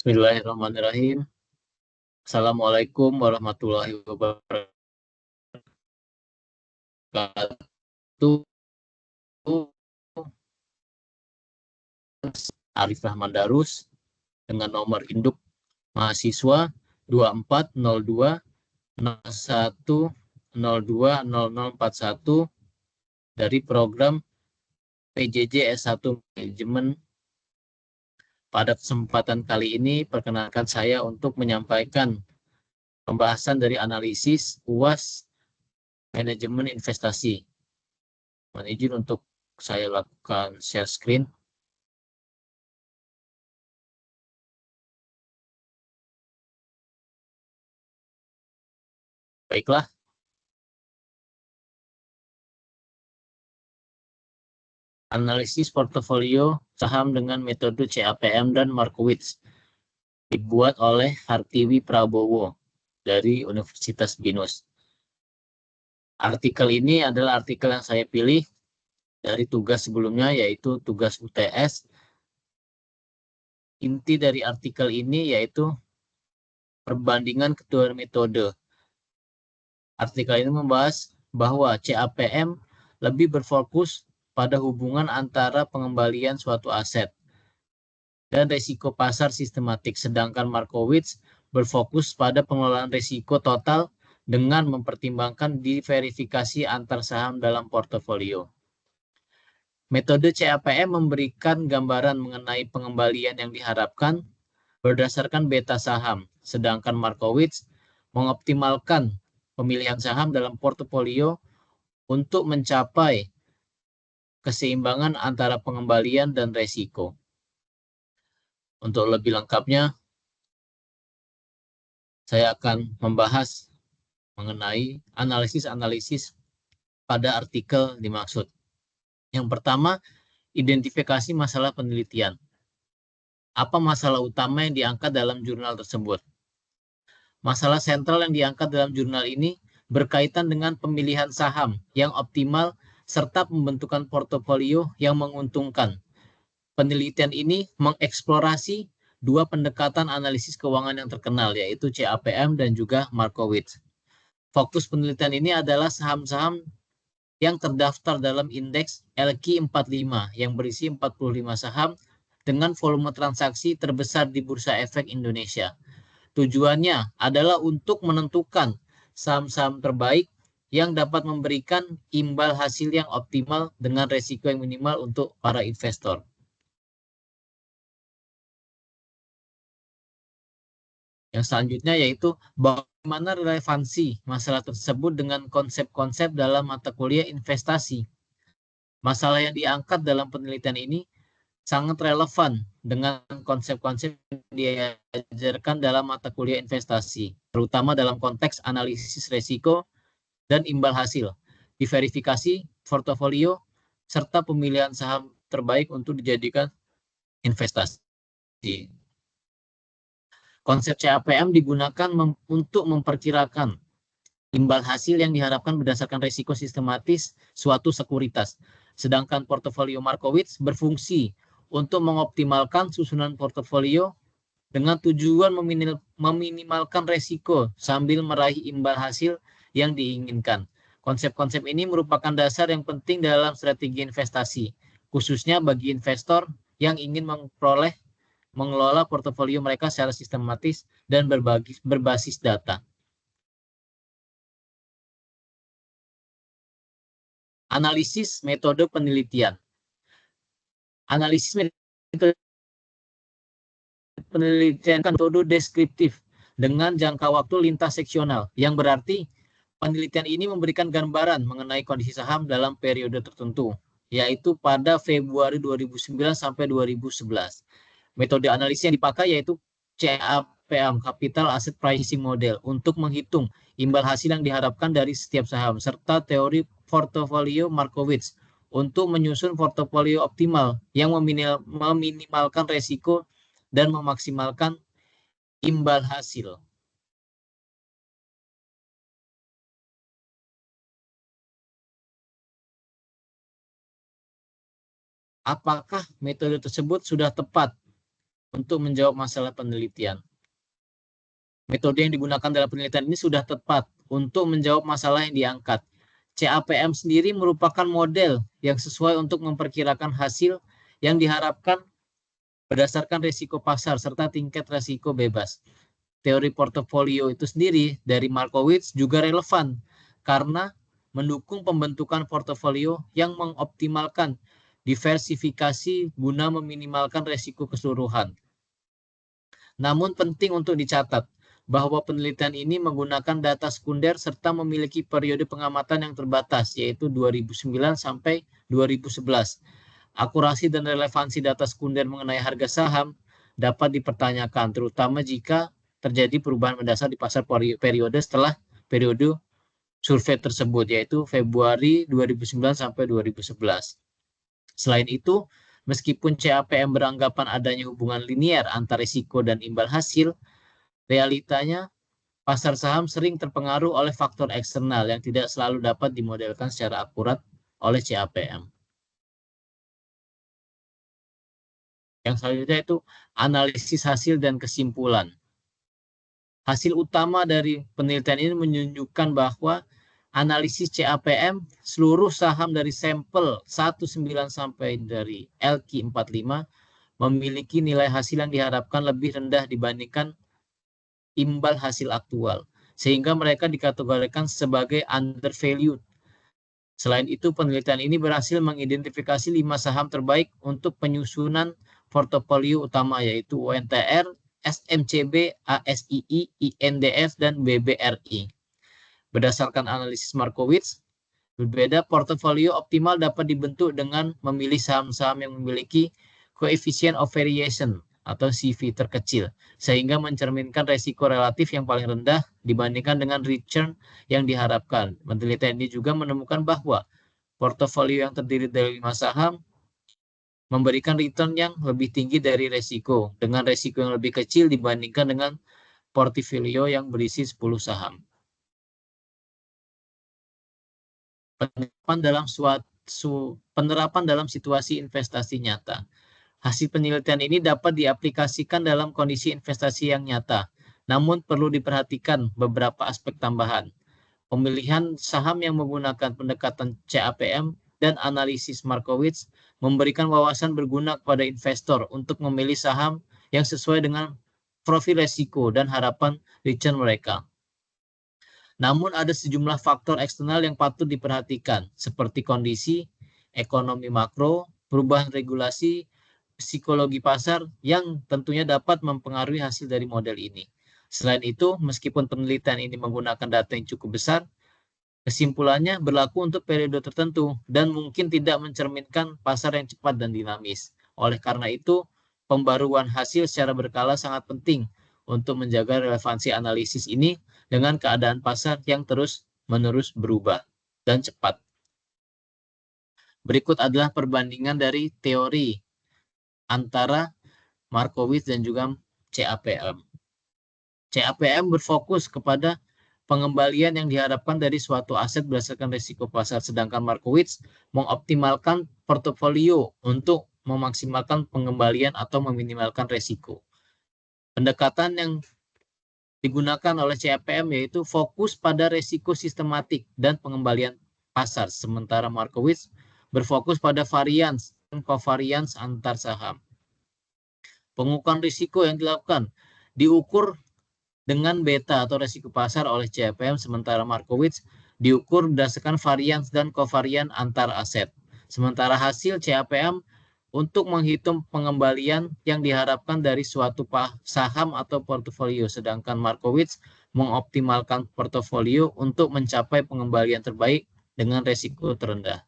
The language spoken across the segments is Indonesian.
Bismillahirrahmanirrahim. Assalamualaikum warahmatullahi wabarakatuh. Arif Rahman Darus dengan nomor induk mahasiswa 240201020041 dari program PJJ S1 Manajemen. Pada kesempatan kali ini, perkenalkan saya untuk menyampaikan pembahasan dari analisis UAS Manajemen Investasi. Mohon izin untuk saya lakukan share screen. Baiklah, analisis portofolio saham dengan metode CAPM dan Markowitz dibuat oleh Hartiwi Prabowo dari Universitas Binus. Artikel ini adalah artikel yang saya pilih dari tugas sebelumnya, yaitu tugas UTS. Inti dari artikel ini yaitu perbandingan kedua metode. Artikel ini membahas bahwa CAPM lebih berfokus pada hubungan antara pengembalian suatu aset dan risiko pasar sistematik, sedangkan Markowitz berfokus pada pengelolaan risiko total dengan mempertimbangkan diverifikasi antar saham dalam portofolio. Metode CAPM memberikan gambaran mengenai pengembalian yang diharapkan berdasarkan beta saham, sedangkan Markowitz mengoptimalkan pemilihan saham dalam portofolio untuk mencapai keseimbangan antara pengembalian dan risiko. Untuk lebih lengkapnya, saya akan membahas mengenai analisis-analisis pada artikel dimaksud. Yang pertama, identifikasi masalah penelitian. Apa masalah utama yang diangkat dalam jurnal tersebut? Masalah sentral yang diangkat dalam jurnal ini berkaitan dengan pemilihan saham yang optimal serta pembentukan portofolio yang menguntungkan. Penelitian ini mengeksplorasi dua pendekatan analisis keuangan yang terkenal, yaitu CAPM dan juga Markowitz. Fokus penelitian ini adalah saham-saham yang terdaftar dalam indeks LQ45 yang berisi 45 saham dengan volume transaksi terbesar di Bursa Efek Indonesia. Tujuannya adalah untuk menentukan saham-saham terbaik yang dapat memberikan imbal hasil yang optimal dengan resiko yang minimal untuk para investor. Yang selanjutnya yaitu bagaimana relevansi masalah tersebut dengan konsep-konsep dalam mata kuliah investasi. Masalah yang diangkat dalam penelitian ini sangat relevan dengan konsep-konsep yang diajarkan dalam mata kuliah investasi, terutama dalam konteks analisis risiko dan imbal hasil, diverifikasi portofolio, serta pemilihan saham terbaik untuk dijadikan investasi. Konsep CAPM digunakan untuk memperkirakan imbal hasil yang diharapkan berdasarkan risiko sistematis suatu sekuritas. Sedangkan portofolio Markowitz berfungsi untuk mengoptimalkan susunan portofolio dengan tujuan meminimalkan risiko sambil meraih imbal hasil yang diinginkan. Konsep-konsep ini merupakan dasar yang penting dalam strategi investasi, khususnya bagi investor yang ingin mengelola portofolio mereka secara sistematis dan berbasis data. Analisis metode penelitian. Analisis metode penelitian metode deskriptif dengan jangka waktu lintas seksional, yang berarti penelitian ini memberikan gambaran mengenai kondisi saham dalam periode tertentu, yaitu pada Februari 2009 sampai 2011. Metode analisis yang dipakai yaitu CAPM, Capital Asset Pricing Model, untuk menghitung imbal hasil yang diharapkan dari setiap saham, serta teori portofolio Markowitz untuk menyusun portofolio optimal yang meminimalkan resiko dan memaksimalkan imbal hasil. Apakah metode tersebut sudah tepat untuk menjawab masalah penelitian. Metode yang digunakan dalam penelitian ini sudah tepat untuk menjawab masalah yang diangkat. CAPM sendiri merupakan model yang sesuai untuk memperkirakan hasil yang diharapkan berdasarkan risiko pasar serta tingkat risiko bebas. Teori portofolio itu sendiri dari Markowitz juga relevan karena mendukung pembentukan portofolio yang mengoptimalkan diversifikasi guna meminimalkan risiko keseluruhan. Namun penting untuk dicatat bahwa penelitian ini menggunakan data sekunder serta memiliki periode pengamatan yang terbatas, yaitu 2009 sampai 2011. Akurasi dan relevansi data sekunder mengenai harga saham dapat dipertanyakan, terutama jika terjadi perubahan mendasar di pasar periode setelah periode survei tersebut, yaitu Februari 2009 sampai 2011. Selain itu, meskipun CAPM beranggapan adanya hubungan linier antara risiko dan imbal hasil, realitanya pasar saham sering terpengaruh oleh faktor eksternal yang tidak selalu dapat dimodelkan secara akurat oleh CAPM. Yang selanjutnya itu analisis hasil dan kesimpulan. Hasil utama dari penelitian ini menunjukkan bahwa analisis CAPM seluruh saham dari sampel 19 sampai dari LQ45 memiliki nilai hasil yang diharapkan lebih rendah dibandingkan imbal hasil aktual, sehingga mereka dikategorikan sebagai undervalued. Selain itu, penelitian ini berhasil mengidentifikasi 5 saham terbaik untuk penyusunan portofolio utama, yaitu UNTR, SMCB, ASII, INDF, dan BBRI. Berdasarkan analisis Markowitz, berbeda portofolio optimal dapat dibentuk dengan memilih saham-saham yang memiliki coefficient of variation atau CV terkecil, sehingga mencerminkan resiko relatif yang paling rendah dibandingkan dengan return yang diharapkan. Penelitian ini juga menemukan bahwa portofolio yang terdiri dari 5 saham memberikan return yang lebih tinggi dari resiko, dengan resiko yang lebih kecil dibandingkan dengan portofolio yang berisi 10 saham. Penerapan dalam situasi investasi nyata. Hasil penelitian ini dapat diaplikasikan dalam kondisi investasi yang nyata, namun perlu diperhatikan beberapa aspek tambahan. Pemilihan saham yang menggunakan pendekatan CAPM dan analisis Markowitz memberikan wawasan berguna kepada investor untuk memilih saham yang sesuai dengan profil risiko dan harapan return mereka. Namun ada sejumlah faktor eksternal yang patut diperhatikan, seperti kondisi ekonomi makro, perubahan regulasi, psikologi pasar yang tentunya dapat mempengaruhi hasil dari model ini. Selain itu, meskipun penelitian ini menggunakan data yang cukup besar, kesimpulannya berlaku untuk periode tertentu dan mungkin tidak mencerminkan pasar yang cepat dan dinamis. Oleh karena itu, pembaruan hasil secara berkala sangat penting untuk menjaga relevansi analisis ini dengan keadaan pasar yang terus-menerus berubah dan cepat. Berikut adalah perbandingan dari teori antara Markowitz dan juga CAPM. CAPM berfokus kepada pengembalian yang diharapkan dari suatu aset berdasarkan risiko pasar, sedangkan Markowitz mengoptimalkan portofolio untuk memaksimalkan pengembalian atau meminimalkan risiko. Pendekatan yang digunakan oleh CAPM yaitu fokus pada risiko sistematik dan pengembalian pasar, sementara Markowitz berfokus pada varians dan covariance antar saham. Pengukuran risiko yang dilakukan diukur dengan beta atau risiko pasar oleh CAPM, sementara Markowitz diukur berdasarkan varians dan covarian antar aset. Sementara hasil CAPM untuk menghitung pengembalian yang diharapkan dari suatu saham atau portofolio, sedangkan Markowitz mengoptimalkan portofolio untuk mencapai pengembalian terbaik dengan risiko terendah.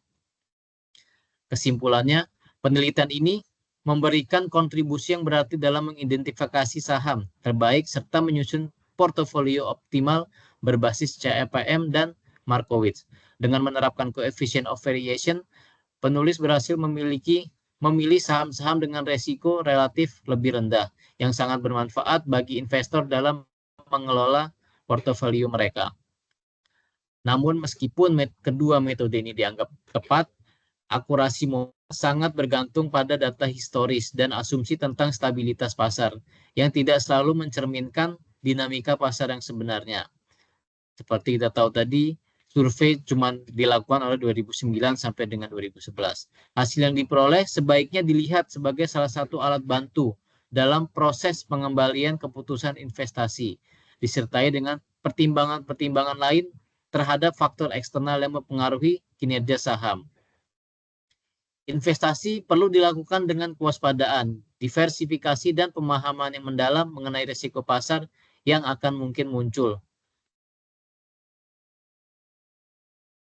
Kesimpulannya, penelitian ini memberikan kontribusi yang berarti dalam mengidentifikasi saham terbaik serta menyusun portofolio optimal berbasis CAPM dan Markowitz. Dengan menerapkan coefficient of variation, penulis berhasil memilih saham-saham dengan resiko relatif lebih rendah yang sangat bermanfaat bagi investor dalam mengelola portofolio mereka. Namun meskipun kedua metode ini dianggap tepat, akurasi sangat bergantung pada data historis dan asumsi tentang stabilitas pasar yang tidak selalu mencerminkan dinamika pasar yang sebenarnya. Seperti kita tahu tadi, survei cuma dilakukan oleh 2009 sampai dengan 2011. Hasil yang diperoleh sebaiknya dilihat sebagai salah satu alat bantu dalam proses pengembalian keputusan investasi, disertai dengan pertimbangan-pertimbangan lain terhadap faktor eksternal yang mempengaruhi kinerja saham. Investasi perlu dilakukan dengan kewaspadaan, diversifikasi, dan pemahaman yang mendalam mengenai risiko pasar yang akan mungkin muncul.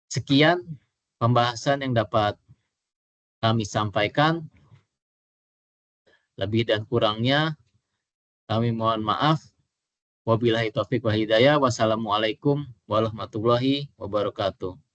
Sekian pembahasan yang dapat kami sampaikan. Lebih dan kurangnya kami mohon maaf. Wabillahi taufiq wal hidayah. Wassalamualaikum warahmatullahi wabarakatuh.